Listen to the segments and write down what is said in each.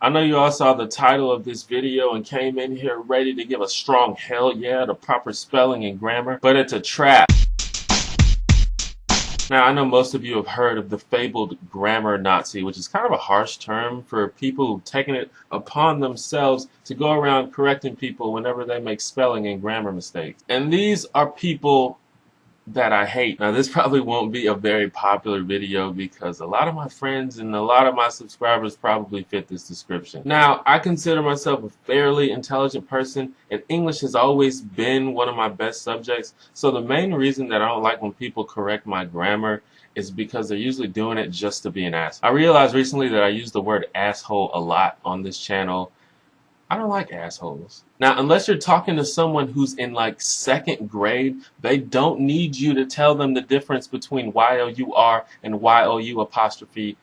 I know you all saw the title of this video and came in here ready to give a strong hell yeah to proper spelling and grammar, but it's a trap. Now, I know most of you have heard of the fabled grammar Nazi, which is kind of a harsh term for people who've taken it upon themselves to go around correcting people whenever they make spelling and grammar mistakes. And these are people that I hate. Now, this probably won't be a very popular video because a lot of my friends and a lot of my subscribers probably fit this description. Now, I consider myself a fairly intelligent person, and English has always been one of my best subjects. So the main reason that I don't like when people correct my grammar is because they're usually doing it just to be an ass. I realized recently that I use the word asshole a lot on this channel. I don't like assholes. Now, unless you're talking to someone who's in like second grade, they don't need you to tell them the difference between Y-O-U-R and Y-O-U''R-E,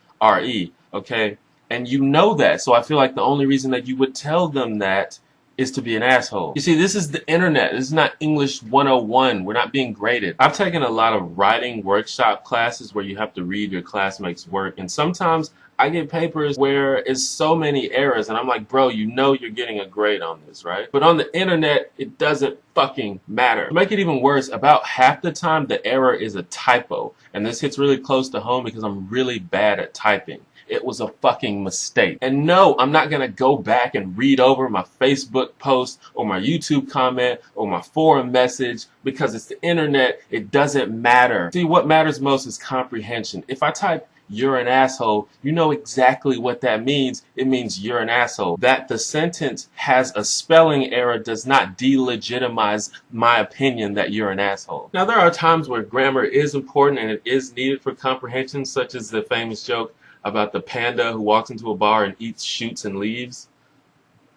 okay? And you know that, so I feel like the only reason that you would tell them that is to be an asshole. You see, this is the internet. This is not English 101. We're not being graded. I've taken a lot of writing workshop classes where you have to read your classmates' work, and sometimes I get papers where it's so many errors, and I'm like, bro, you know you're getting a grade on this, right? But on the internet, it doesn't fucking matter. To make it even worse, about half the time the error is a typo, and this hits really close to home because I'm really bad at typing. It was a fucking mistake. And no, I'm not gonna go back and read over my Facebook post or my YouTube comment or my forum message because it's the internet. It doesn't matter. See, what matters most is comprehension. If I type "you're an asshole," you know exactly what that means. It means you're an asshole. That the sentence has a spelling error does not delegitimize my opinion that you're an asshole. Now, there are times where grammar is important and it is needed for comprehension, such as the famous joke about the panda who walks into a bar and eats, shoots, and leaves.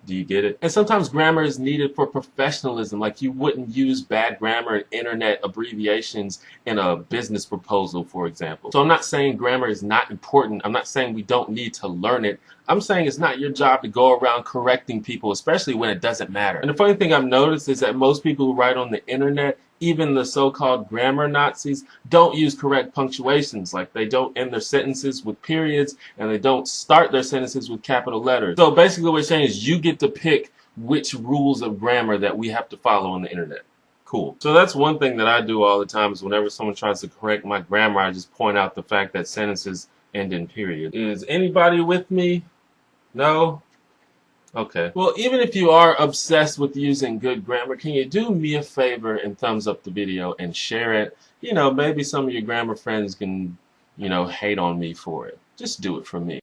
Do you get it? And sometimes grammar is needed for professionalism, like you wouldn't use bad grammar and internet abbreviations in a business proposal, for example. So I'm not saying grammar is not important. I'm not saying we don't need to learn it. I'm saying it's not your job to go around correcting people, especially when it doesn't matter. And the funny thing I've noticed is that most people who write on the internet, even the so-called grammar Nazis, don't use correct punctuations. Like they don't end their sentences with periods and they don't start their sentences with capital letters. So basically what we're saying is you get to pick which rules of grammar that we have to follow on the internet. Cool. So that's one thing that I do all the time is whenever someone tries to correct my grammar, I just point out the fact that sentences end in period. Is anybody with me? No? Okay. Well, even if you are obsessed with using good grammar, can you do me a favor and thumbs up the video and share it? You know, maybe some of your grammar friends can, hate on me for it. Just do it for me.